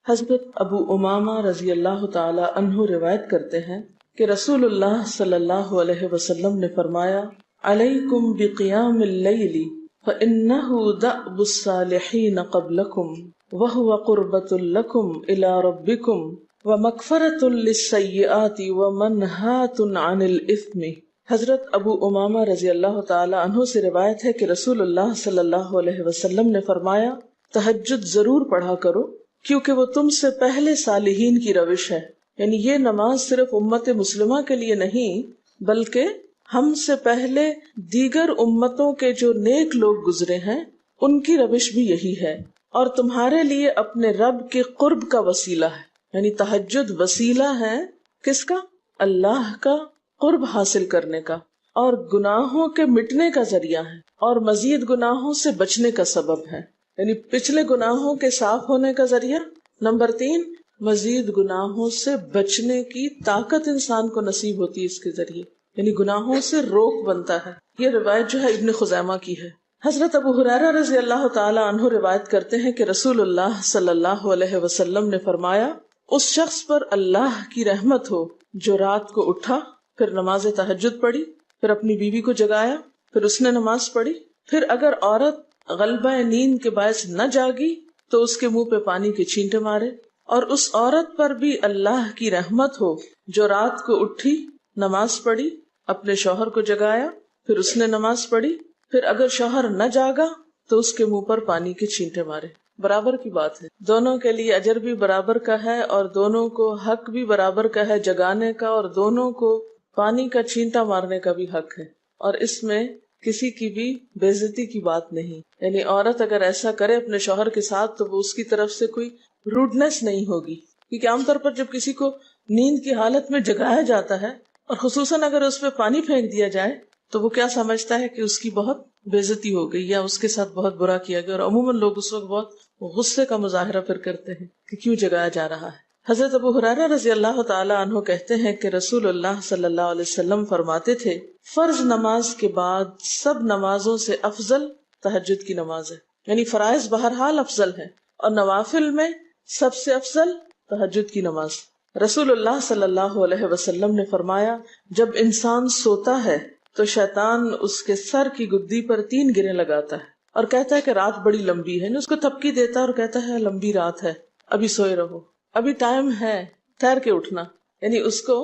حضرت ابو امامہ رضی اللہ تعالی عنہ روایت کرتے ہیں کہ رسول اللہ صلی اللہ علیہ وسلم نے فرمایا، علیکم بقیام اللیل فإنہ دأب الصالحین قبلکم وہو قربۃ لکم الی ربکم ومغفرۃ للسیئات ومنہاۃ عن الاثم۔ حضرت ابو امامہ رضی اللہ تعالی عنہ سے روایت ہے کہ رسول اللہ صلی اللہ علیہ وسلم نے فرمایا، تہجد ضرور پڑھا کرو کیونکہ وہ تم سے پہلے صالحین کی روش ہے۔ یعنی یہ نماز صرف امت مسلمہ کے لیے نہیں بلکہ ہم سے پہلے دیگر امتوں کے جو نیک لوگ گزرے ہیں ان کی روش بھی یہی ہے، اور تمہارے لیے اپنے رب کے قرب کا وسیلہ ہے۔ یعنی تہجد وسیلہ ہے کس کا؟ اللہ کا قرب حاصل کرنے کا، اور گناہوں کے مٹنے کا ذریعہ ہے، اور مزید گناہوں سے بچنے کا سبب ہے۔ یعنی پچھلے گناہوں کے صاف ہونے کا ذریعہ، نمبر 3 مزید گناہوں سے بچنے کی طاقت انسان کو نصیب ہوتی ہے اس کے ذریعے، یعنی گناہوں سے روک بنتا ہے۔ یہ روایت جو ہے ابن خزیمہ کی ہے۔ حضرت ابو ہریرہ رضی اللہ تعالی عنہ روایت کرتے ہیں کہ رسول اللہ صلی اللہ علیہ وسلم نے فرمایا، اس شخص پر اللہ کی رحمت ہو جو رات کو اٹھا، پھر نماز تہجد پڑھی، پھر اپنی بیوی کو جگایا، پھر اس نے نماز پڑھی، پھر اگر عورت غلبہ نیند کے باعث نہ جاگی تو اس کے منہ پہ پانی کے چھینٹے مارے، اور اس عورت پر بھی اللہ کی رحمت ہو جو رات کو اٹھی، نماز پڑھی، اپنے شوہر کو جگایا، پھر اس نے نماز پڑھی، پھر اگر شوہر نہ جاگا تو اس کے منہ پر پانی کے چھینٹے مارے۔ برابر کی بات ہے، دونوں کے لیے اجر بھی برابر کا ہے، اور دونوں کو حق بھی برابر کا ہے جگانے کا، اور دونوں کو پانی کا چھینٹا مارنے کا بھی حق ہے، اور اس میں کسی کی بھی بے عزتی کی بات نہیں۔ یعنی عورت اگر ایسا کرے اپنے شوہر کے ساتھ تو وہ اس کی طرف سے کوئی روڈنس نہیں ہوگی، کیونکہ عام طور پر جب کسی کو نیند کی حالت میں جگایا جاتا ہے اور خصوصاً اگر اس پہ پانی پھینک دیا جائے تو وہ کیا سمجھتا ہے کہ اس کی بہت بے عزتی ہو گئی یا اس کے ساتھ بہت برا کیا گیا، اور عموماً لوگ اس وقت بہت غصے کا مظاہرہ پھر کرتے ہیں کہ کیوں جگایا جا رہا ہے۔ حضرت ابو ہریرہ رضی اللہ تعالی عنہ کہتے ہیں کہ رسول اللہ صلی اللہ علیہ وسلم فرماتے تھے، فرض نماز کے بعد سب نمازوں سے افضل تہجد کی نماز ہے۔ یعنی فرائض بہرحال افضل ہے، اور نوافل میں سب سے افضل تہجد کی نماز۔ رسول اللہ صلی اللہ علیہ وسلم نے فرمایا، جب انسان سوتا ہے تو شیطان اس کے سر کی گدی پر 3 گریں لگاتا ہے اور کہتا ہے کہ رات بڑی لمبی ہے، اس کو تھپکی دیتا ہے اور کہتا ہے لمبی رات ہے، ابھی سوئے رہو، ابھی ٹائم ہے، ٹھہر کے اٹھنا، یعنی اس کو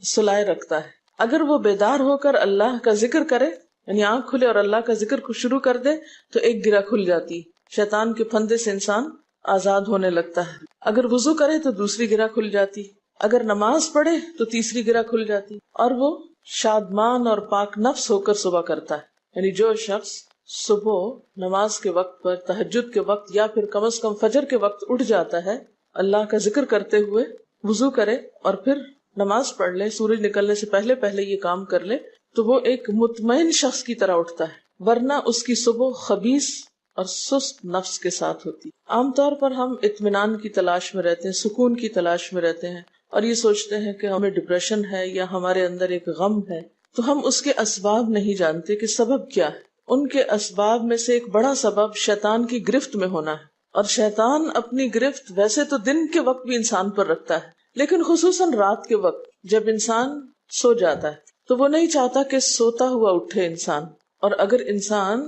سلائے رکھتا ہے۔ اگر وہ بیدار ہو کر اللہ کا ذکر کرے، یعنی آنکھ کھلے اور اللہ کا ذکر کو شروع کر دے تو ایک گرہ کھل جاتی، شیطان کے پھندے سے انسان آزاد ہونے لگتا ہے۔ اگر وضو کرے تو دوسری گرہ کھل جاتی، اگر نماز پڑھے تو تیسری گرہ کھل جاتی، اور وہ شادمان اور پاک نفس ہو کر صبح کرتا ہے۔ یعنی جو شخص صبح نماز کے وقت پر، تہجد کے وقت، یا پھر کم از کم فجر کے وقت اٹھ جاتا ہے، اللہ کا ذکر کرتے ہوئے وضو کرے اور پھر نماز پڑھ لے، سورج نکلنے سے پہلے پہلے یہ کام کر لے تو وہ ایک مطمئن شخص کی طرح اٹھتا ہے، ورنہ اس کی صبح خبیث اور سست نفس کے ساتھ ہوتی۔ عام طور پر ہم اطمینان کی تلاش میں رہتے ہیں، سکون کی تلاش میں رہتے ہیں، اور یہ سوچتے ہیں کہ ہمیں ڈپریشن ہے یا ہمارے اندر ایک غم ہے، تو ہم اس کے اسباب نہیں جانتے کہ سبب کیا ہے۔ ان کے اسباب میں سے ایک بڑا سبب شیطان کی گرفت میں ہونا ہے، اور شیطان اپنی گرفت ویسے تو دن کے وقت بھی انسان پر رکھتا ہے، لیکن خصوصاً رات کے وقت جب انسان سو جاتا ہے تو وہ نہیں چاہتا کہ سوتا ہوا اٹھے انسان، اور اگر انسان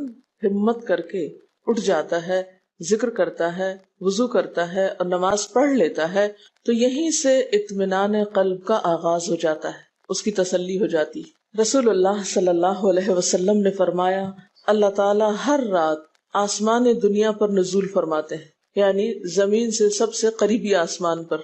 ہمت کر کے اٹھ جاتا ہے، ذکر کرتا ہے، وضو کرتا ہے اور نماز پڑھ لیتا ہے تو یہیں سے اطمینان قلب کا آغاز ہو جاتا ہے، اس کی تسلی ہو جاتی۔ رسول اللہ صلی اللہ علیہ وسلم نے فرمایا، اللہ تعالیٰ ہر رات آسمان دنیا پر نزول فرماتے ہیں، یعنی زمین سے سب سے قریبی آسمان پر۔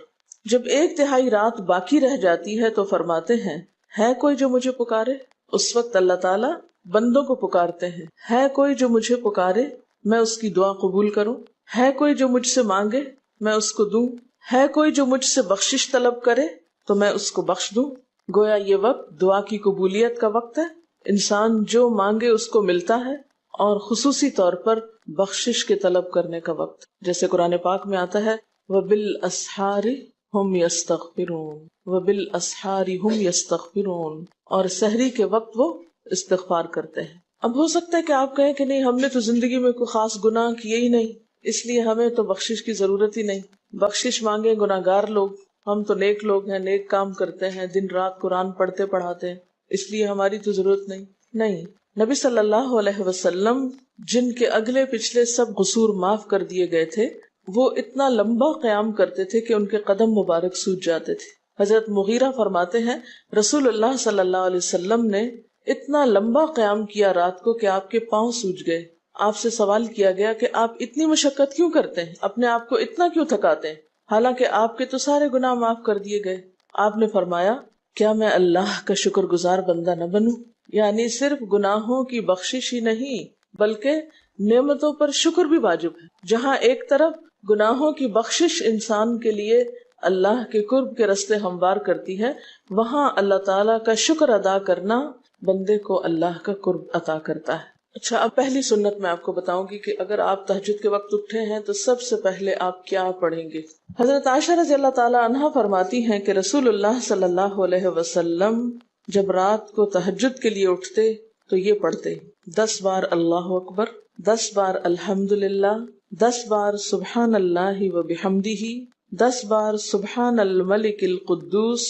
جب 1/3 رات باقی رہ جاتی ہے تو فرماتے ہیں، ہے کوئی جو مجھے پکارے؟ اس وقت اللہ تعالیٰ بندوں کو پکارتے ہیں، ہے کوئی جو مجھے پکارے میں اس کی دعا قبول کروں، ہے کوئی جو مجھ سے مانگے میں اس کو دوں، ہے کوئی جو مجھ سے بخشش طلب کرے تو میں اس کو بخش دوں۔ گویا یہ وقت دعا کی قبولیت کا وقت ہے، انسان جو مانگے اس کو ملتا ہے، اور خصوصی طور پر بخشش کے طلب کرنے کا وقت، جیسے قرآن پاک میں آتا ہے، وَبِالْأَسْحَارِ هُمْ يَسْتَغْفِرُونَ وَبِالْأَسْحَارِ هُمْ يَسْتَغْفِرُونَ، اور سحری کے وقت وہ استغفار کرتے ہیں۔ اب ہو سکتا ہے کہ آپ کہیں کہ نہیں، ہم نے تو زندگی میں کوئی خاص گناہ کیے ہی نہیں، اس لیے ہمیں تو بخشش کی ضرورت ہی نہیں۔ بخشش مانگے گناہگار لوگ، ہم تو نیک لوگ ہیں، نیک کام کرتے ہیں، دن رات قرآن پڑھتے پڑھاتے ہیں، اس لیے ہماری تو ضرورت نہیں۔ نبی صلی اللہ علیہ وسلم جن کے اگلے پچھلے سب قصور معاف کر دیے گئے تھے، وہ اتنا لمبا قیام کرتے تھے کہ ان کے قدم مبارک سوج جاتے تھے۔ حضرت مغیرہ فرماتے ہیں رسول اللہ صلی اللہ علیہ وسلم نے اتنا لمبا قیام کیا رات کو کہ آپ کے پاؤں سوج گئے۔ آپ سے سوال کیا گیا کہ آپ اتنی مشقت کیوں کرتے ہیں، اپنے آپ کو اتنا کیوں تھکاتے ہیں، حالانکہ آپ کے تو سارے گناہ معاف کر دیے گئے۔ آپ نے فرمایا کیا میں اللہ کا شکر گزار بندہ نہ بنوں؟ یعنی صرف گناہوں کی بخشش ہی نہیں بلکہ نعمتوں پر شکر بھی واجب ہے۔ جہاں ایک طرف گناہوں کی بخشش انسان کے لیے اللہ کے قرب کے راستے ہموار کرتی ہے، وہاں اللہ تعالیٰ کا شکر ادا کرنا بندے کو اللہ کا قرب عطا کرتا ہے۔ اچھا، اب پہلی سنت میں آپ کو بتاؤں گی کہ اگر آپ تہجد کے وقت اٹھے ہیں تو سب سے پہلے آپ کیا پڑھیں گے۔ حضرت عائشہ رضی اللہ تعالی عنہا فرماتی ہیں کہ رسول اللہ صلی اللہ علیہ وسلم جب رات کو تہجد کے لیے اٹھتے تو یہ پڑھتے 10 بار اللہ اکبر، 10 بار الحمدللہ، 10 بار سبحان اللہ و بحمدہ، 10 بار سبحان الملک القدوس،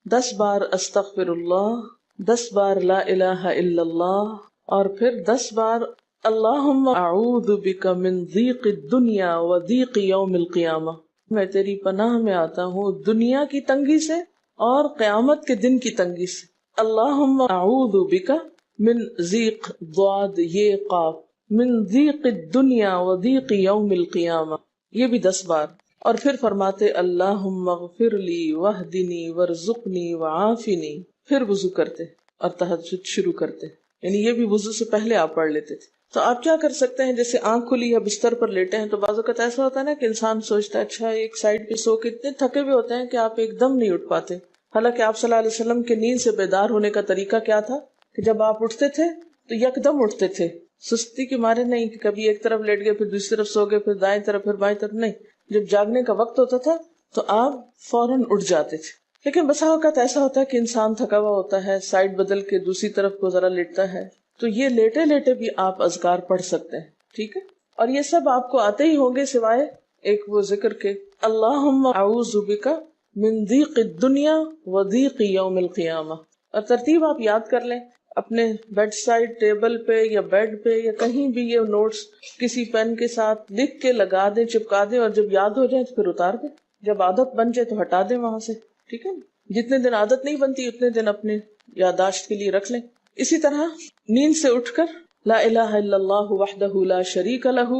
10 بار استغفر اللہ، 10 بار لا الہ الا اللہ، اور پھر 10 بار اللہم اعوذ بک من ضیق الدنیا و ضیق یوم القیامہ، میں تیری پناہ میں آتا ہوں دنیا کی تنگی سے اور قیامت کے دن کی تنگی سے۔ اللہم اعوذ بک من ضیق ضاد یہ قاف من ضیق الدنیا و ضیق یوم القیامہ، یہ بھی 10 بار۔ اور پھر فرماتے اللہم اغفر لی واہدنی وارزقنی وعافنی، پھر وضو کرتے اور تہجد شروع کرتے، یعنی یہ بھی وضو سے پہلے آپ پڑھ لیتے تھے۔ تو آپ کیا کر سکتے ہیں، جیسے آنکھ کھلی یا بستر پر لیٹے ہیں تو بعض اوقات ایسا ہوتا ہے نا کہ انسان سوچتا ہے اچھا ایک سائڈ پہ سو کے اتنے تھکے ہوئے ہوتے ہیں کہ آپ ایک دم نہیں اٹھ پاتے۔ حالانکہ آپ صلی اللہ علیہ وسلم کے نیند سے بیدار ہونے کا طریقہ کیا تھا کہ جب آپ اٹھتے تھے تو یکدم اٹھتے تھے، سستی کے مارے نہیں کہ کبھی ایک طرف لیٹ گئے پھر دوسری طرف سو گئے، پھر دائیں طرف پھر بائیں طرف، نہیں، جب جاگنے کا وقت ہوتا تھا تو آپ فوراً اٹھ جاتے تھے۔ لیکن بسا اوقات ایسا ہوتا ہے کہ انسان تھکا ہوا ہوتا ہے، سائڈ بدل کے دوسری طرف کو ذرا لیٹتا ہے، تو یہ لیٹے لیٹے بھی آپ اذکار پڑھ سکتے ہیں، ٹھیک ہے؟ اور یہ سب آپ کو آتے ہی ہوں گے سوائے ایک وہ ذکر کے اللہم اعوذ بک من ضیق الدنیا و ضیق یوم القیامہ، اور ترتیب آپ یاد کر لیں اپنے بیڈ سائڈ ٹیبل پہ یا بیڈ پہ یا کہیں بھی، یہ نوٹس کسی پین کے ساتھ لکھ کے لگا دیں، چپکا دیں، اور جب یاد ہو جائے تو پھر اتار دیں، جب عادت بن جائے تو ہٹا دیں وہاں سے، ٹھیک ہے؟ جتنے دن عادت نہیں بنتی اتنے دن اپنے یادداشت کے لیے رکھ لیں۔ اسی طرح نیند سے اٹھ کر لا الہ الا اللہ وحدہ لا شریک لہ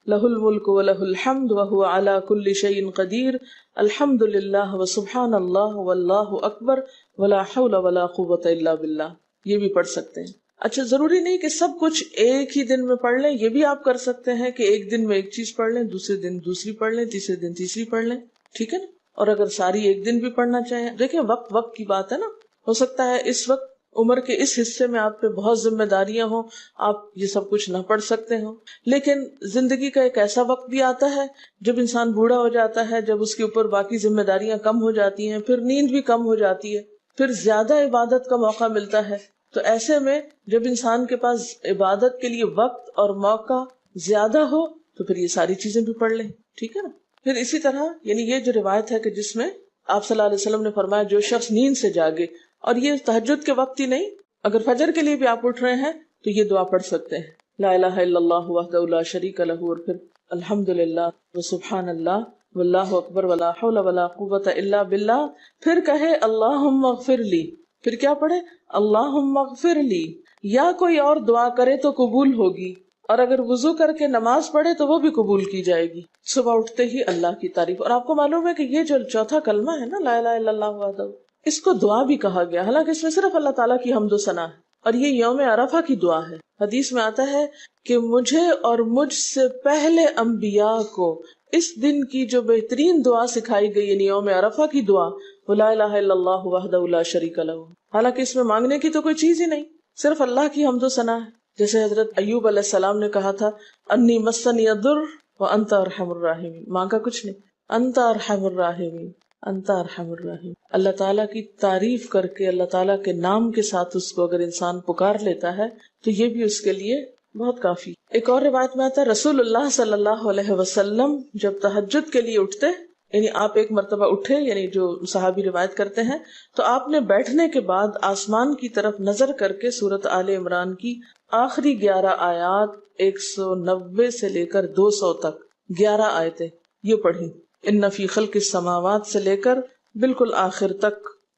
لہ الملک ولہ الحمد وہو علی کل شیء قدیر الحمد للہ وسبحان اللہ واللہ اکبر ولا حول ولا قوۃ الا باللہ، یہ بھی پڑھ سکتے ہیں۔ اچھا، ضروری نہیں کہ سب کچھ ایک ہی دن میں پڑھ لیں، یہ بھی آپ کر سکتے ہیں کہ ایک دن میں ایک چیز پڑھ لیں، دوسرے دن دوسری پڑھ لیں، تیسرے دن تیسری پڑھ لیں، ٹھیک ہے نا؟ اور اگر ساری ایک دن بھی پڑھنا چاہیں، دیکھیں وقت کی بات ہے نا، ہو سکتا ہے اس وقت عمر کے اس حصے میں آپ پہ بہت ذمہ داریاں ہوں، آپ یہ سب کچھ نہ پڑھ سکتے ہوں، لیکن زندگی کا ایک ایسا وقت بھی آتا ہے جب انسان بوڑھا ہو جاتا ہے، جب اس کے اوپر باقی ذمہ داریاں کم ہو جاتی ہیں، پھر نیند بھی کم ہو جاتی ہے، پھر زیادہ عبادت کا موقع ملتا ہے، تو ایسے میں جب انسان کے پاس عبادت کے لیے وقت اور موقع زیادہ ہو تو پھر یہ ساری چیزیں بھی پڑھ لیں، ٹھیک ہے نا؟ پھر اسی طرح یعنی یہ جو روایت ہے کہ جس میں آپ صلی اللہ علیہ وسلم نے فرمایا جو شخص نیند سے جاگے، اور یہ تہجد کے وقت ہی نہیں، اگر فجر کے لیے بھی آپ اٹھ رہے ہیں تو یہ دعا پڑھ سکتے ہیں، لا الہ الا اللہ وحدہ لا شریک لہ، اور پھر الحمدللہ وسبحان اللہ واللہ اکبر ولا حول ولا قوۃ الا باللہ، پھر کہے اللہم اغفر لی، پھر کیا پڑھے اللہم اغفر لی، یا کوئی اور دعا کرے تو قبول ہوگی، اور اگر وضو کر کے نماز پڑھے تو وہ بھی قبول کی جائے گی۔ صبح اٹھتے ہی اللہ کی تعریف، اور آپ کو معلوم ہے کہ یہ جو چوتھا کلمہ ہے نا لا الہ الا اللہ وحدہ، اس کو دعا بھی کہا گیا، حالانکہ اس میں صرف اللہ تعالیٰ کی حمد و ثنا ہے، اور یہ یوم عرفہ کی دعا ہے۔ حدیث میں آتا ہے کہ مجھے اور مجھ سے پہلے انبیاء کو اس دن کی جو بہترین دعا سکھائی گئی، یعنی یوم عرفہ کی دعا، وہ لا الہ الا اللہ وحدہ لا شریک لہ، حالانکہ اس میں مانگنے کی تو کوئی چیز ہی نہیں، صرف اللہ کی حمد و ثنا ہے۔ جیسے حضرت ایوب علیہ السلام نے کہا تھا انی مسنی الضر وانت ارحم الراحمین، مانگا کچھ نہیں، انت ارحم الراحمین، انت ارحم الراحمین۔ اللہ تعالیٰ کی تعریف کر کے، اللہ تعالیٰ کے نام کے ساتھ اس کو اگر انسان پکار لیتا ہے تو یہ بھی اس کے لیے بہت کافی۔ ایک اور روایت میں آتا ہے رسول اللہ صلی اللہ علیہ وسلم جب تہجد کے لیے اٹھتے یعنی آپ ایک مرتبہ اٹھے، یعنی جو صحابی روایت کرتے ہیں، تو آپ نے بیٹھنے کے بعد آسمان کی طرف نظر کر کے سورۃ آل عمران کی آخری 11 آیات 190 سے لے کر 200 تک 11 آیتیں یہ پڑھی، ان فی خلق السماوات سے لے کر بالکل آخر تک.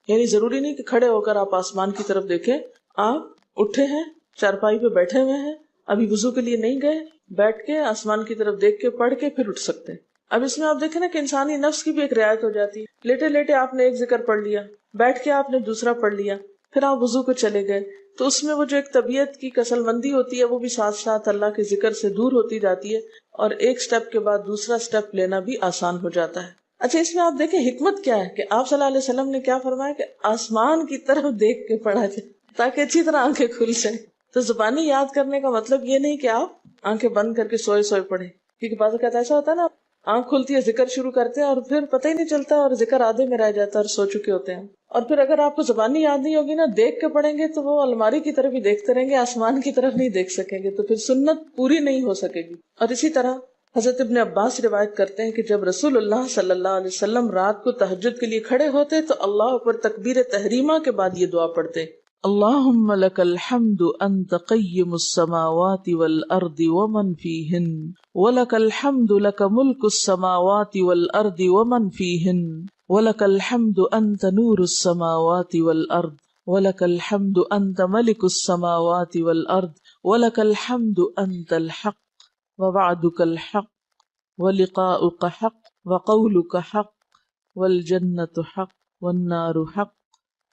یعنی ضروری نہیں کہ کھڑے ہو کر آپ آسمان کی طرف دیکھیں، آپ اٹھے ہیں، چارپائی پہ بیٹھے ہوئے ہیں، ابھی وضو کے لیے نہیں گئے، بیٹھ کے آسمان کی طرف دیکھ کے پڑھ کے پھر اٹھ سکتے ہیں. اب اس میں آپ دیکھیں نا کہ انسانی نفس کی بھی ایک رعایت ہو جاتی ہے. لیٹے لیٹے آپ نے ایک ذکر پڑھ لیا، بیٹھ کے آپ نے دوسرا پڑھ لیا، پھر آپ وضو کو چلے گئے، تو اس میں وہ جو ایک طبیعت کی کسل مندی ہوتی ہے وہ بھی ساتھ ساتھ اللہ کے ذکر سے دور ہوتی جاتی ہے، اور ایک سٹیپ کے بعد دوسرا سٹیپ لینا بھی آسان ہو جاتا ہے. اچھا، اس میں آپ دیکھیں حکمت کیا ہے کہ آپ صلی اللہ علیہ وسلم نے کیا فرمایا کہ آسمان کی طرف دیکھ کے پڑھا جائے تاکہ اچھی طرح آنکھیں کھل جائیں. تو زبانی یاد کرنے کا مطلب یہ نہیں کہ آپ آنکھیں بند کر کے سوئے سوئے پڑھیں، کیونکہ بعض اوقات ایسا ہوتا ہے نا، آنکھ کھلتی ہے، ذکر شروع کرتے ہیں اور پھر پتہ ہی نہیں چلتا اور ذکر آدھے میں رہ جاتا ہے اور سو چکے ہوتے ہیں. اور پھر اگر آپ کو زبانی یاد نہیں ہوگی نا، دیکھ کے پڑھیں گے تو وہ الماری کی طرف ہی دیکھتے رہیں گے، آسمان کی طرف نہیں دیکھ سکیں گے، تو پھر سنت پوری نہیں ہو سکے گی. اور اسی طرح حضرت ابن عباس روایت کرتے ہیں کہ جب رسول اللہ صلی اللہ علیہ وسلم رات کو تہجد کے لیے کھڑے ہوتے تو اللہ پر تکبیر تحریمہ کے بعد یہ دعا پڑھتے: اللہم لک الحمد انت قیم السماوات والارض ومن فیہن ولک الحمد لک ملک السماوات والارض ومن فیہن ولک الحمد انت نور السماوات والارض ولک الحمد انت ملک السماوات والارض ولک الحمد انت الحق ووعدك الحق ولقاؤك حق وقولك حق والجنة حق والنار حق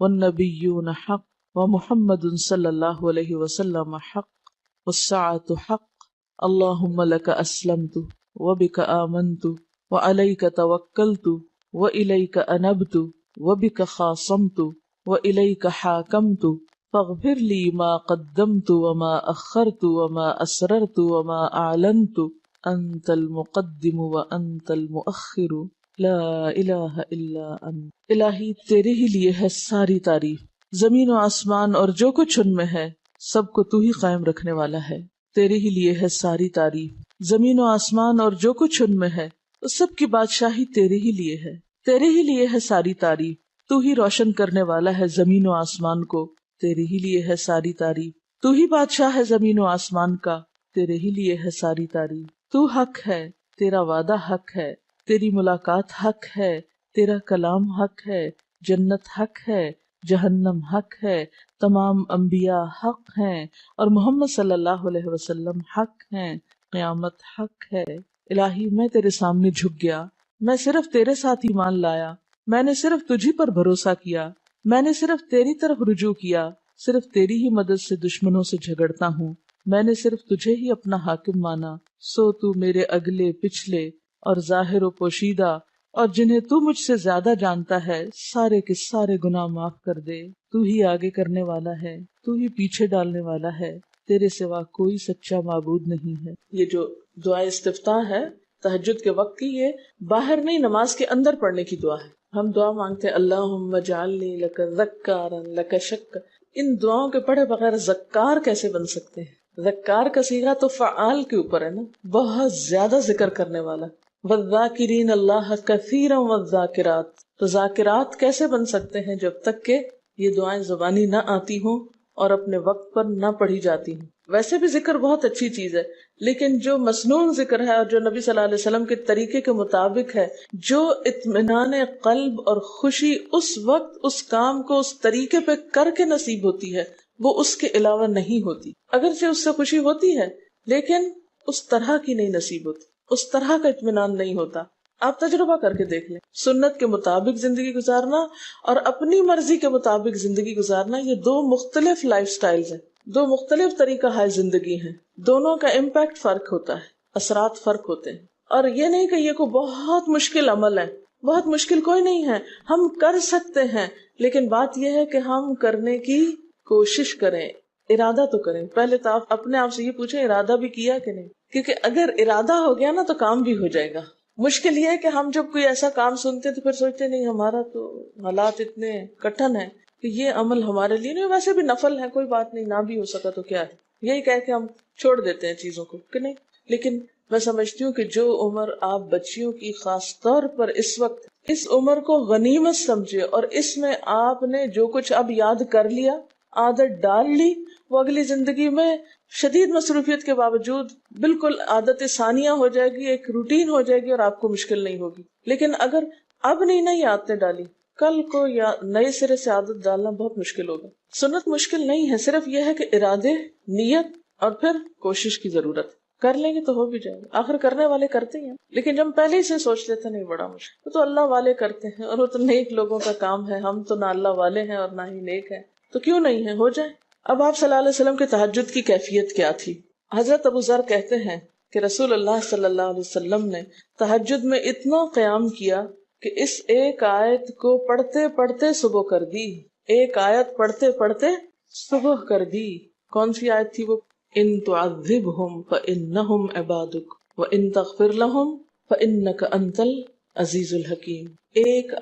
والنبيون حق ومحمد صلی اللہ علیہ وسلم حق والساعة حق اللهم لك أسلمت وبك آمنت وعليك توكلت وإليك أنبت وبك خاصمت وإليك حاكمت فاغفر لي ما قدمت وما أخرت وما أسررت وما أعلنت أنت المقدم وأنت المؤخر لا الہ الا انت. الہی تیرے ہی لیے ہے ساری تعریف، زمین و آسمان اور جو کچھ ان میں ہے سب کو تو ہی قائم رکھنے والا ہے. تیرے ہی لیے ہے ساری تعریف، زمین و آسمان اور جو کچھ ان میں ہے اس سب کی بادشاہی تیرے ہی لیے ہے. تیرے ہی لیے ہے ساری تعریف، تو ہی روشن کرنے والا ہے زمین و آسمان کو. تیرے ہی لیے ہے ساری تعریف، تو ہی بادشاہ ہے زمین و آسمان کا. تیرے ہی لیے ہے ساری تعریف. تو حق ہے، تیرا وعدہ حق ہے، تیری ملاقات حق ہے، تیرا کلام حق ہے، جنت حق ہے، جہنم حق ہے، تمام انبیاء حق ہیں اور محمد صلی اللہ علیہ وسلم حق ہیں، قیامت حق ہے. الہی میں تیرے سامنے جھک گیا، میں صرف تیرے ساتھ ایمان لایا، میں نے صرف تجھی پر بھروسہ کیا، میں نے صرف تیری طرف رجوع کیا، صرف تیری ہی مدد سے دشمنوں سے جھگڑتا ہوں، میں نے صرف تجھے ہی اپنا حاکم مانا. سو تو میرے اگلے پچھلے اور ظاہر و پوشیدہ اور جنہیں تو مجھ سے زیادہ جانتا ہے سارے کے سارے گناہ معاف کر دے. تو ہی آگے کرنے والا ہے، تو ہی پیچھے ڈالنے والا ہے، تیرے سوا کوئی سچا معبود نہیں ہے. یہ جو دعا استفتاح ہے تہجد کے وقت کی، یہ باہر نہیں نماز کے اندر پڑھنے کی دعا ہے. ہم دعا مانگتے ہیں اللہم اجعلنی لک ذکارا لک شکارا. ان دعاؤں کے پڑھے بغیر ذکار کیسے بن سکتے ہیں؟ ذکار کا صیغہ تو فعال کے اوپر ہے نا، بہت زیادہ ذکر کرنے والا. والذاکرین اللہ کثیرا والذاکرات. تو ذاکرات کیسے بن سکتے ہیں جب تک کہ یہ دعائیں زبانی نہ آتی ہوں اور اپنے وقت پر نہ پڑھی جاتی ہوں. ویسے بھی ذکر بہت اچھی چیز ہے، لیکن جو مسنون ذکر ہے اور جو نبی صلی اللہ علیہ وسلم کے طریقے کے مطابق ہے، جو اطمینان قلب اور خوشی اس وقت اس کام کو اس طریقے پہ کر کے نصیب ہوتی ہے، وہ اس کے علاوہ نہیں ہوتی. اگرچہ اس سے خوشی ہوتی ہے لیکن اس طرح کی نہیں نصیب ہوتی، اس طرح کا اطمینان نہیں ہوتا. آپ تجربہ کر کے دیکھ لیں، سنت کے مطابق زندگی گزارنا اور اپنی مرضی کے مطابق زندگی گزارنا، یہ دو مختلف لائف سٹائلز ہیں، دو مختلف طریقہ ہے زندگی ہیں. دونوں کا امپیکٹ فرق ہوتا ہے، اثرات فرق ہوتے ہیں. اور یہ نہیں کہ یہ کوئی بہت مشکل عمل ہے، بہت مشکل کوئی نہیں ہے، ہم کر سکتے ہیں. لیکن بات یہ ہے کہ ہم کرنے کی کوشش کریں، ارادہ تو کریں. پہلے تو آپ اپنے آپ سے یہ پوچھیں ارادہ بھی کیا کہ نہیں، کیونکہ اگر ارادہ ہو گیا نا تو کام بھی ہو جائے گا. مشکل یہ ہے کہ ہم جب کوئی ایسا کام سنتے تو پھر سوچتے نہیں ہمارا تو حالات اتنے کٹھن ہیں کہ یہ عمل ہمارے لیے نہیں. ویسے بھی نفل ہے، کوئی بات نہیں، نہ بھی ہو سکا تو کیا ہے، یہی کہہ کے ہم چھوڑ دیتے ہیں چیزوں کو کہ نہیں. لیکن میں سمجھتی ہوں کہ جو عمر آپ بچیوں کی خاص طور پر اس وقت اس عمر کو غنیمت سمجھے اور اس میں آپ نے جو کچھ اب یاد کر لیا، عادت ڈال لی، وہ اگلی زندگی میں شدید مصروفیت کے باوجود بالکل عادت ثانیہ ہو جائے گی، ایک روٹین ہو جائے گی اور آپ کو مشکل نہیں ہوگی. لیکن اگر اب نہیں عادتیں ڈالی، کل کو یا نئے سرے سے عادت ڈالنا بہت مشکل ہوگا. سنت مشکل نہیں ہے، صرف یہ ہے کہ ارادے، نیت اور پھر کوشش کی ضرورت. کر لیں گے تو ہو بھی جائے گا، آخر کرنے والے کرتے ہیں. لیکن جب ہم پہلے ہی سے سوچ لیتے نہیں بڑا مشکل، وہ تو اللہ والے کرتے ہیں اور وہ تو نیک لوگوں کا کام ہے، ہم تو نہ اللہ والے ہیں اور نہ ہی نیک ہیں، تو کیوں نہیں ہے، ہو جائے. اب آپ صلی اللہ علیہ وسلم کے تہجد کی کیفیت کیا تھی؟ حضرت ابو ذر کہتے ہیں کہ رسول اللہ صلی اللہ علیہ وسلم نے تہجد میں اتنا قیام کیا کہ اس ایک آیت کو پڑھتے پڑھتے صبح کر دی. ایک آیت پڑھتے پڑھتے صبح کر دی. کون سی آیت تھی وہ؟ ان تعذبہم فانہم عبادک وان تغفر لہم فانک انت العزیز الحکیم. ایک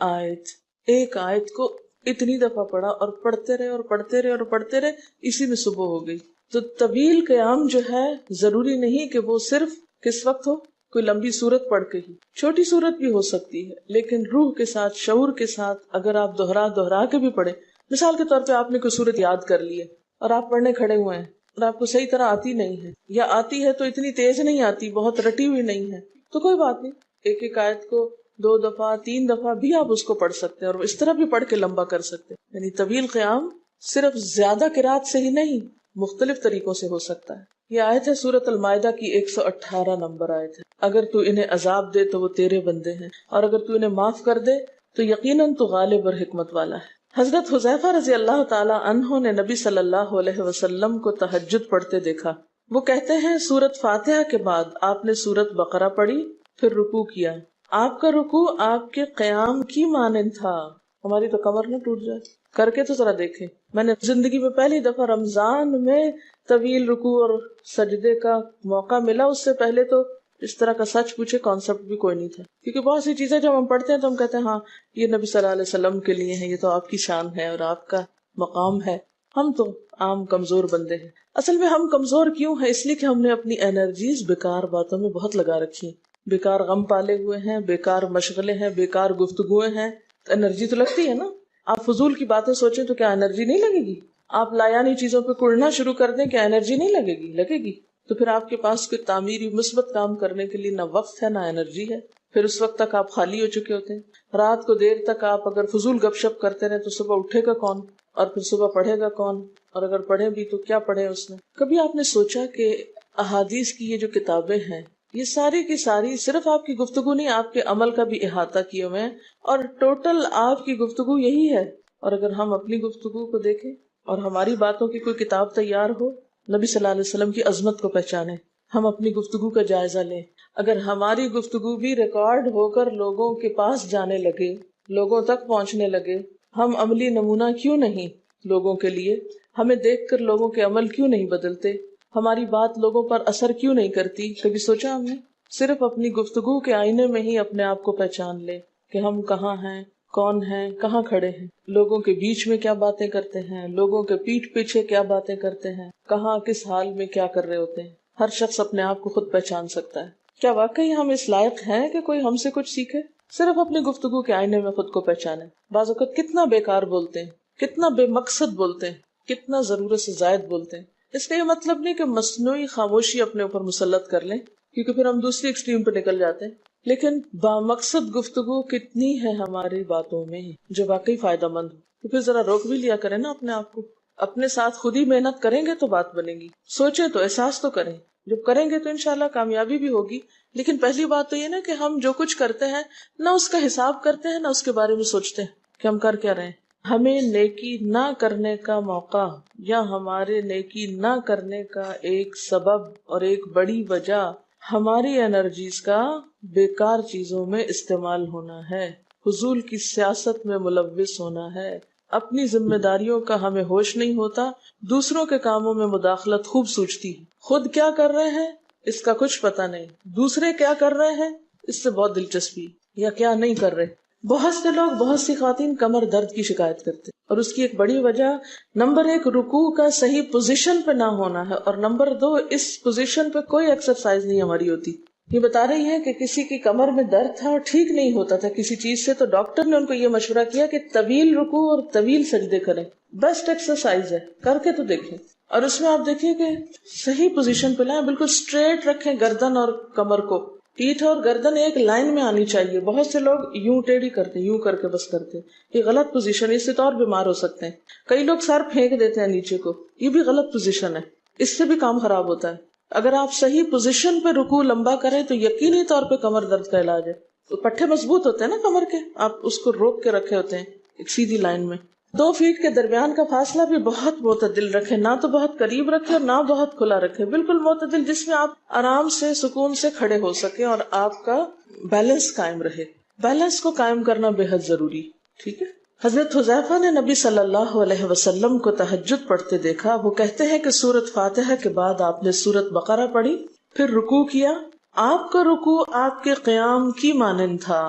آیت کو اتنی دفعہ پڑھا اور پڑھتے رہے اور پڑھتے رہے اور پڑھتے رہے، اسی میں صبح ہو گئی. تو طویل قیام جو ہے ضروری نہیں کہ وہ صرف کس وقت ہو، کوئی لمبی سورت پڑھ کے ہی، چھوٹی سورت بھی ہو سکتی ہے، لیکن روح کے ساتھ، شعور کے ساتھ اگر آپ دوہرا کے بھی پڑھیں. مثال کے طور پہ آپ نے کوئی سورت یاد کر لی ہے اور آپ پڑھنے کھڑے ہوئے ہیں اور آپ کو صحیح طرح آتی نہیں ہے، یا آتی ہے تو اتنی تیز نہیں آتی، بہت رٹی ہوئی نہیں ہے، تو کوئی بات نہیں، ایک آیت کو 2 دفعہ 3 دفعہ بھی آپ اس کو پڑھ سکتے ہیں اور اس طرح بھی پڑھ کے لمبا کر سکتے ہیں. یعنی طویل قیام صرف زیادہ قرات سے ہی نہیں، مختلف طریقوں سے ہو سکتا ہے. یہ آیت ہے سورۃ المائدہ کی 118 نمبر آیت ہے. اگر تو انہیں عذاب دے تو وہ تیرے بندے ہیں، اور اگر تو انہیں معاف کر دے تو یقیناً تو غالب اور حکمت والا ہے. حضرت حذیفہ رضی اللہ تعالی عنہ نے نبی صلی اللہ علیہ وسلم کو تہجد پڑھتے دیکھا. وہ کہتے ہیں سورۃ فاتحہ کے بعد آپ نے سورۃ بقرہ پڑھی، پھر رکوع کیا. آپ کا رکوع آپ کے قیام کی مانند تھا. ہماری تو کمر نہ ٹوٹ جائے. کر کے تو ذرا دیکھیں. میں نے زندگی میں پہلی دفعہ رمضان میں طویل رکوع اور سجدے کا موقع ملا. اس سے پہلے تو اس طرح کا سچ پوچھے کانسیپٹ بھی کوئی نہیں تھا، کیونکہ بہت سی چیزیں جب ہم پڑھتے ہیں تو ہم کہتے ہیں ہاں یہ نبی صلی اللہ علیہ وسلم کے لیے ہے، یہ تو آپ کی شان ہے اور آپ کا مقام ہے. ہم تو عام کمزور بندے ہیں. اصل میں ہم کمزور کیوں ہیں؟ اس لیے کہ ہم نے اپنی انرجیز بیکار باتوں میں بہت لگا رکھی، بیکار غم پالے ہوئے ہیں، بیکار مشغلے ہیں، بیکار گفتگویں ہیں. تو انرجی تو لگتی ہے نا. آپ فضول کی باتیں سوچیں تو کیا انرجی نہیں لگے گی؟ آپ لایانی چیزوں پہ کڑنا شروع کر دیں، کیا انرجی نہیں لگے گی؟ لگے گی. تو پھر آپ کے پاس کوئی تعمیری مثبت کام کرنے کے لیے نہ وقت ہے نہ انرجی ہے. پھر اس وقت تک آپ خالی ہو چکے ہوتے ہیں. رات کو دیر تک آپ اگر فضول گپ شپ کرتے رہے تو صبح اٹھے گا کون، اور پھر صبح پڑھے گا کون، اور اگر پڑھے بھی تو کیا پڑھے اس میں. کبھی آپ نے سوچا کہ احادیث کی یہ جو کتابیں ہیں یہ ساری کی ساری صرف آپ کی گفتگو نہیں، آپ کے عمل کا بھی احاطہ کیے ہوئے ہیں، اور ٹوٹل آپ کی گفتگو یہی ہے. اور اگر ہم اپنی گفتگو کو دیکھیں اور ہماری باتوں کی کوئی کتاب تیار ہو، نبی صلی اللہ علیہ وسلم کی عظمت کو پہچانیں، ہم اپنی گفتگو کا جائزہ لیں. اگر ہماری گفتگو بھی ریکارڈ ہو کر لوگوں کے پاس جانے لگے، لوگوں تک پہنچنے لگے، ہم عملی نمونہ کیوں نہیں لوگوں کے لیے؟ ہمیں دیکھ کر لوگوں کے عمل کیوں نہیں بدلتے؟ ہماری بات لوگوں پر اثر کیوں نہیں کرتی؟ کبھی سوچا ہم نے؟ صرف اپنی گفتگو کے آئینے میں ہی اپنے آپ کو پہچان لے کہ ہم کہاں ہیں، کون ہیں، کہاں کھڑے ہیں، لوگوں کے بیچ میں کیا باتیں کرتے ہیں، لوگوں کے پیٹھ پیچھے کیا باتیں کرتے ہیں، کہاں کس حال میں کیا کر رہے ہوتے ہیں. ہر شخص اپنے آپ کو خود پہچان سکتا ہے. کیا واقعی ہم اس لائق ہیں کہ کوئی ہم سے کچھ سیکھے؟ صرف اپنی گفتگو کے آئینے میں خود کو پہچانے. بعض اوقات کتنا بیکار بولتے ہیں، کتنا بے مقصد بولتے ہیں، کتنا ضرورت سے زائد بولتے ہیں. اس کا یہ مطلب نہیں کہ مصنوعی خاموشی اپنے اوپر مسلط کر لیں، کیونکہ پھر ہم دوسری ایکسٹریم پہ نکل جاتے ہیں. لیکن بامقصد گفتگو کتنی ہے ہماری باتوں میں جو واقعی فائدہ مند ہو، تو پھر ذرا روک بھی لیا کریں نا اپنے آپ کو. اپنے ساتھ خود ہی محنت کریں گے تو بات بنے گی. سوچیں تو، احساس تو کریں. جب کریں گے تو انشاءاللہ کامیابی بھی ہوگی. لیکن پہلی بات تو یہ نا کہ ہم جو کچھ کرتے ہیں نہ اس کا حساب کرتے ہیں، نہ اس کے بارے میں سوچتے ہیں کہ ہم کر کیا رہے ہیں. ہمیں نیکی نہ کرنے کا موقع یا ہمارے نیکی نہ کرنے کا ایک سبب اور ایک بڑی وجہ ہماری انرجیز کا بیکار چیزوں میں استعمال ہونا ہے، فضول کی سیاست میں ملوث ہونا ہے. اپنی ذمہ داریوں کا ہمیں ہوش نہیں ہوتا، دوسروں کے کاموں میں مداخلت خوب سوچتی ہے. خود کیا کر رہے ہیں اس کا کچھ پتہ نہیں، دوسرے کیا کر رہے ہیں اس سے بہت دلچسپی، یا کیا نہیں کر رہے. بہت سے لوگ، بہت سی خواتین کمر درد کی شکایت کرتے ہیں، اور اس کی ایک بڑی وجہ نمبر 1 رکوع کا صحیح پوزیشن پہ نہ ہونا ہے، اور نمبر 2 اس پوزیشن پہ کوئی ایکسرسائز نہیں ہماری ہوتی. یہ بتا رہی ہیں کہ کسی کی کمر میں درد تھا اور ٹھیک نہیں ہوتا تھا کسی چیز سے، تو ڈاکٹر نے ان کو یہ مشورہ کیا کہ طویل رکوع اور طویل سجدے کریں، بیسٹ ایکسرسائز ہے، کر کے تو دیکھیں۔ اور اس میں آپ دیکھیے کہ صحیح پوزیشن پہ لائیں، بالکل اسٹریٹ رکھیں گردن اور کمر کو، پیٹھ اور گردن ایک لائن میں آنی چاہیے۔ بہت سے لوگ یوں ٹیڑھی کرتے ہیں، یوں کر کے بس کرتے ہیں، یہ غلط پوزیشن ہے، اس سے تو اور بیمار ہو سکتے ہیں۔ کئی لوگ سر پھینک دیتے ہیں نیچے کو، یہ بھی غلط پوزیشن ہے، اس سے بھی کام خراب ہوتا ہے۔ اگر آپ صحیح پوزیشن پہ رکوع لمبا کریں تو یقینی طور پہ کمر درد کا علاج ہے۔ تو پٹھے مضبوط ہوتے ہیں نا کمر کے، آپ اس کو روک کے رکھے ہوتے ہیں ایک سیدھی لائن میں۔ 2 فیٹ کے درمیان کا فاصلہ بھی بہت معتدل رکھیں، نہ تو بہت قریب رکھیں اور نہ بہت کھلا رکھیں، بالکل معتدل، جس میں آپ آرام سے سکون سے کھڑے ہو سکیں اور آپ کا بیلنس قائم رہے۔ بیلنس کو قائم کرنا بے حد ضروری، ٹھیک ہے۔ حضرت حذیفہ نے نبی صلی اللہ علیہ وسلم کو تہجد پڑھتے دیکھا، وہ کہتے ہیں کہ سورۃ فاتحہ کے بعد آپ نے سورۃ بقرہ پڑھی، پھر رکوع کیا، آپ کا رکوع آپ کے قیام کی مانند تھا،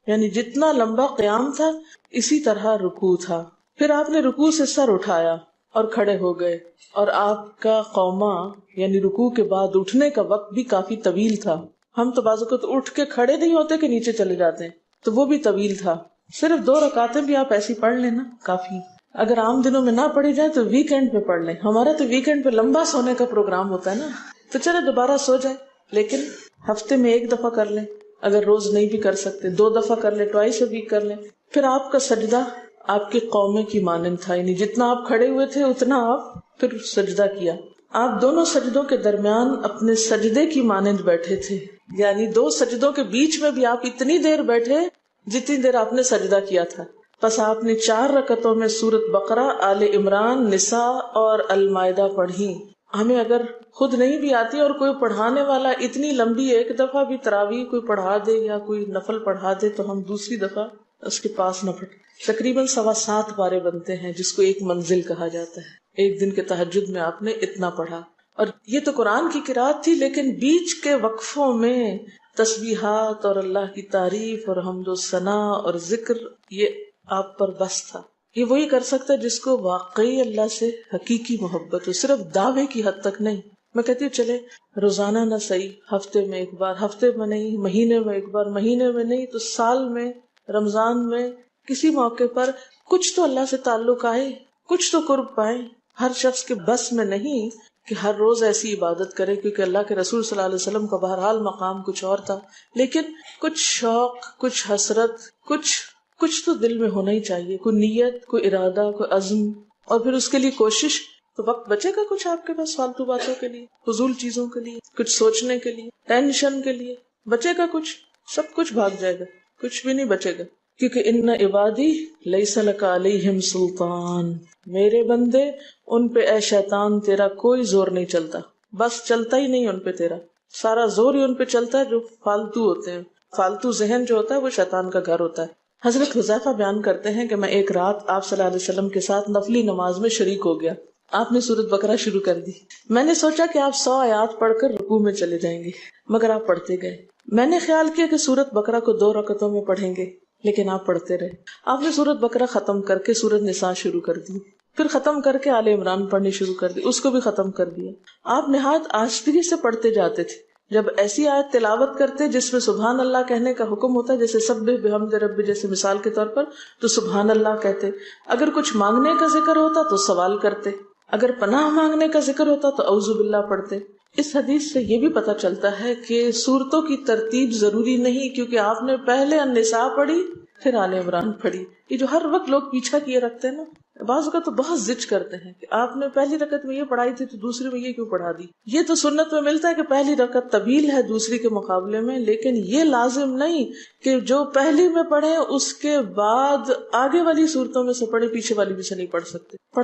یعنی جتنا لمبا قیام تھا اسی طرح رکوع تھا، پھر آپ نے رکوع سے سر اٹھایا اور کھڑے ہو گئے، اور آپ کا قوما یعنی رکوع کے بعد اٹھنے کا وقت بھی کافی طویل تھا۔ ہم تو بعض اوقات اٹھ کے کھڑے نہیں ہوتے کہ نیچے چلے جاتے ہیں، تو وہ بھی طویل تھا۔ صرف 2 رکعتیں بھی آپ ایسی پڑھ لینا کافی، اگر عام دنوں میں نہ پڑھی جائے تو ویکینڈ پہ پڑھ لیں۔ ہمارا تو ویکینڈ پہ لمبا سونے کا پروگرام ہوتا ہے نا، تو چلے دوبارہ سو جائے، لیکن ہفتے میں 1 دفعہ کر لیں، اگر روز نہیں بھی کر سکتے 2 دفعہ کر لیں، ٹوائس اے ویک کر لیں۔ پھر آپ کا سجدہ آپ کے قومے کی مانند تھا، یعنی جتنا آپ کھڑے ہوئے تھے اتنا آپ پھر سجدہ کیا۔ آپ دونوں سجدوں کے درمیان اپنے سجدے کی مانند بیٹھے تھے، یعنی 2 سجدوں کے بیچ میں بھی آپ اتنی دیر بیٹھے جتنی دیر آپ نے سجدہ کیا تھا۔ پس آپ نے 4 رکعتوں میں سورۃ بقرہ، آل عمران، نساء اور المائدہ پڑھی۔ ہمیں اگر خود نہیں بھی آتی اور کوئی پڑھانے والا اتنی لمبی ایک دفعہ بھی تراویح کوئی پڑھا دے یا کوئی نفل پڑھا دے تو ہم دوسری دفعہ اس کے پاس نہ پڑھیں۔ تقریباً 7.25 پارے بنتے ہیں، جس کو ایک منزل کہا جاتا ہے۔ ایک دن کے تہجد میں آپ نے اتنا پڑھا، اور یہ تو قرآن کی قرات تھی، لیکن بیچ کے وقفوں میں تسبیحات اور اللہ کی تعریف اور حمد و ثنا اور ذکر، یہ آپ پر بس تھا۔ یہ وہی کر سکتا ہے جس کو واقعی اللہ سے حقیقی محبت ہو، صرف دعوے کی حد تک نہیں۔ میں کہتی ہوں چلے روزانہ نہ صحیح، ہفتے میں 1 بار، ہفتے میں نہیں، مہینے میں 1 بار، مہینے میں نہیں تو سال میں، رمضان میں، کسی موقع پر کچھ تو اللہ سے تعلق آئے، کچھ تو قرب پائیں۔ ہر شخص کے بس میں نہیں کہ ہر روز ایسی عبادت کرے، کیونکہ اللہ کے رسول صلی اللہ علیہ وسلم کا بہرحال مقام کچھ اور تھا، لیکن کچھ شوق، کچھ حسرت، کچھ تو دل میں ہونا ہی چاہیے، کوئی نیت، کوئی ارادہ، کوئی عزم، اور پھر اس کے لیے کوشش۔ تو وقت بچے گا کچھ آپ کے پاس فالتو باتوں کے لیے، فضول چیزوں کے لیے، کچھ سوچنے کے لیے، ٹینشن کے لیے بچے گا کچھ؟ سب کچھ بھاگ جائے گا، کچھ بھی نہیں بچے گا، کیونکہ ان عبادی لیس لک علیہم سلطان، میرے بندے ان پہ اے شیطان تیرا کوئی زور نہیں چلتا، بس چلتا ہی نہیں ان پہ تیرا، سارا زور ہی ان پہ چلتا ہے جو فالتو ہوتے ہیں۔ فالتو ذہن جو ہوتا ہے وہ شیطان کا گھر ہوتا ہے۔ حضرت حذیفہ بیان کرتے ہیں کہ میں ایک رات آپ صلی اللہ علیہ وسلم کے ساتھ نفلی نماز میں شریک ہو گیا، آپ نے سورۃ بقرہ شروع کر دی، میں نے سوچا کہ آپ 100 آیات پڑھ کر رکوع میں چلے جائیں گے، مگر آپ پڑھتے گئے۔ میں نے خیال کیا کہ سورۃ بقرہ کو 2 رکعتوں میں پڑھیں گے، لیکن آپ پڑھتے رہے۔ آپ نے سورۃ بقرہ ختم کر کے سورۃ نساء شروع کر دی، پھر ختم کر کے آل عمران پڑھنی شروع کر دی، اس کو بھی ختم کر دیا۔ آپ نہایت آہستگی سے پڑھتے جاتے تھے، جب ایسی آیت تلاوت کرتے جس میں سبحان اللہ کہنے کا حکم ہوتا ہے، جیسے سبح بحمد رب، جیسے مثال کے طور پر، تو سبحان اللہ کہتے۔ اگر کچھ مانگنے کا ذکر ہوتا تو سوال کرتے، اگر پناہ مانگنے کا ذکر ہوتا تو اعوذ باللہ پڑھتے۔ اس حدیث سے یہ بھی پتہ چلتا ہے کہ سورتوں کی ترتیب ضروری نہیں، کیونکہ آپ نے پہلے النساء پڑھی پھر آل عمران پڑھی۔ یہ جو ہر وقت لوگ پیچھا کیے رکھتے ہیں نا، بعض اوقات تو بہت ضد کرتے ہیں کہ آپ نے پہلی رکعت میں یہ پڑھائی تھی تو دوسری میں یہ کیوں پڑھا دی۔ یہ تو سنت میں ملتا ہے کہ پہلی رکعت طویل ہے دوسری کے مقابلے میں، لیکن یہ لازم نہیں کہ جو پہلی میں پڑھے اس کے بعد آگے والی صورتوں میں سے پڑھے، پیچھے والی بھی سے نہیں پڑھ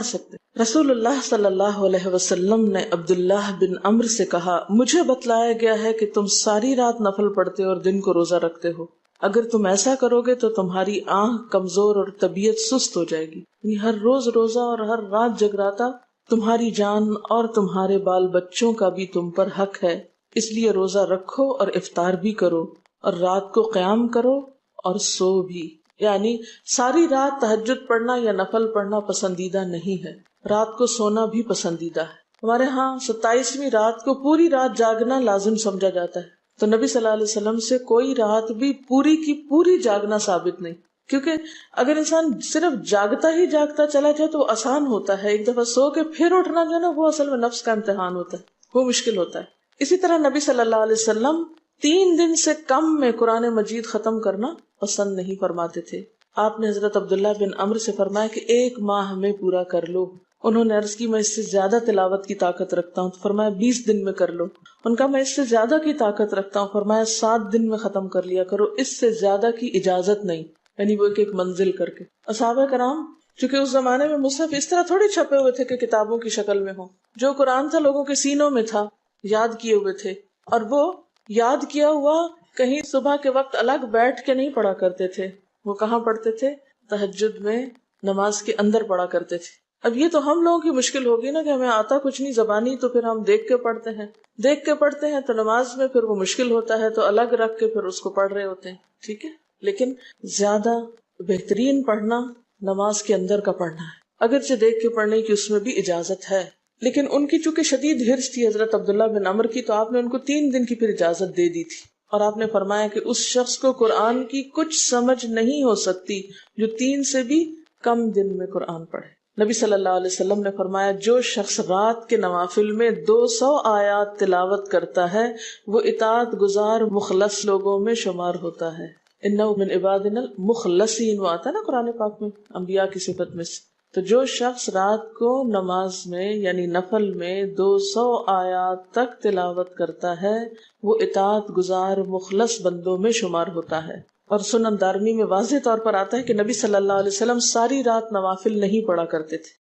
سکتے۔ رسول اللہ صلی اللہ علیہ وسلم نے عبداللہ بن عمرو سے کہا، مجھے بتلایا گیا ہے کہ تم ساری رات نفل پڑھتے اور دن کو روزہ رکھتے ہو، اگر تم ایسا کرو گے تو تمہاری آنکھ کمزور اور طبیعت سست ہو جائے گی، یعنی ہر روز روزہ اور ہر رات جگراتا تمہاری جان اور تمہارے بال بچوں کا بھی تم پر حق ہے، اس لیے روزہ رکھو اور افطار بھی کرو اور رات کو قیام کرو اور سو بھی۔ یعنی ساری رات تہجد پڑھنا یا نفل پڑھنا پسندیدہ نہیں ہے، رات کو سونا بھی پسندیدہ ہے۔ ہمارے ہاں 27ویں رات کو پوری رات جاگنا لازم سمجھا جاتا ہے، تو نبی صلی اللہ علیہ وسلم سے کوئی رات بھی پوری کی پوری جاگنا ثابت نہیں، کیونکہ اگر انسان صرف جاگتا ہی جاگتا چلا جائے تو وہ آسان ہوتا ہے، ایک دفعہ سو کے پھر اٹھنا جو ہے نا وہ اصل میں نفس کا امتحان ہوتا ہے، وہ مشکل ہوتا ہے۔ اسی طرح نبی صلی اللہ علیہ وسلم 3 دن سے کم میں قرآن مجید ختم کرنا پسند نہیں فرماتے تھے۔ آپ نے حضرت عبداللہ بن عمرو سے فرمایا کہ 1 ماہ میں پورا کر لو۔ انہوں نے عرض کی میں اس سے زیادہ تلاوت کی طاقت رکھتا ہوں، تو فرمایا 20 دن میں کر لو۔ ان کا میں اس سے زیادہ کی طاقت رکھتا ہوں، فرمایا 7 دن میں ختم کر لیا کرو، اس سے زیادہ کی اجازت نہیں، یعنی وہ ایک منزل کر کے۔ صحابہ کرام چونکہ اس زمانے میں مصحف اس طرح تھوڑی چھپے ہوئے تھے کہ کتابوں کی شکل میں ہوں، جو قرآن تھا لوگوں کے سینوں میں تھا، یاد کیے ہوئے تھے، اور وہ یاد کیا ہوا کہیں صبح کے وقت الگ بیٹھ کے نہیں پڑھا کرتے تھے، وہ کہاں پڑھتے تھے؟ تہجد میں نماز کے اندر پڑھا کرتے تھے۔ اب یہ تو ہم لوگوں کی مشکل ہوگی نا کہ ہمیں آتا کچھ نہیں زبانی، تو پھر ہم دیکھ کے پڑھتے ہیں تو نماز میں پھر وہ مشکل ہوتا ہے تو الگ رکھ کے پھر اس کو پڑھ رہے ہوتے ہیں، ٹھیک ہے۔ لیکن زیادہ بہترین پڑھنا نماز کے اندر کا پڑھنا ہے، اگرچہ دیکھ کے پڑھنے کی اس میں بھی اجازت ہے، لیکن ان کی چونکہ شدید حرص تھی حضرت عبداللہ بن عمرو کی، تو آپ نے ان کو 3 دن کی پھر اجازت دے دی تھی، اور آپ نے فرمایا کہ اس شخص کو قرآن کی کچھ سمجھ نہیں ہو سکتی جو 3 سے بھی کم دن میں قرآن پڑھے۔ نبی صلی اللہ علیہ وسلم نے فرمایا جو شخص رات کے نوافل میں 200 آیات تلاوت کرتا ہے وہ اطاعت گزار مخلص لوگوں میں شمار ہوتا ہے۔ انہ من عبادنا المخلصین، وہ آتا ہے نا قرآن پاک میں انبیاء کی صفت میں سے۔ تو جو شخص رات کو نماز میں یعنی نفل میں 200 آیات تک تلاوت کرتا ہے وہ اطاعت گزار مخلص بندوں میں شمار ہوتا ہے۔ اور سنن دارمی میں واضح طور پر آتا ہے کہ نبی صلی اللہ علیہ وسلم ساری رات نوافل نہیں پڑھا کرتے تھے،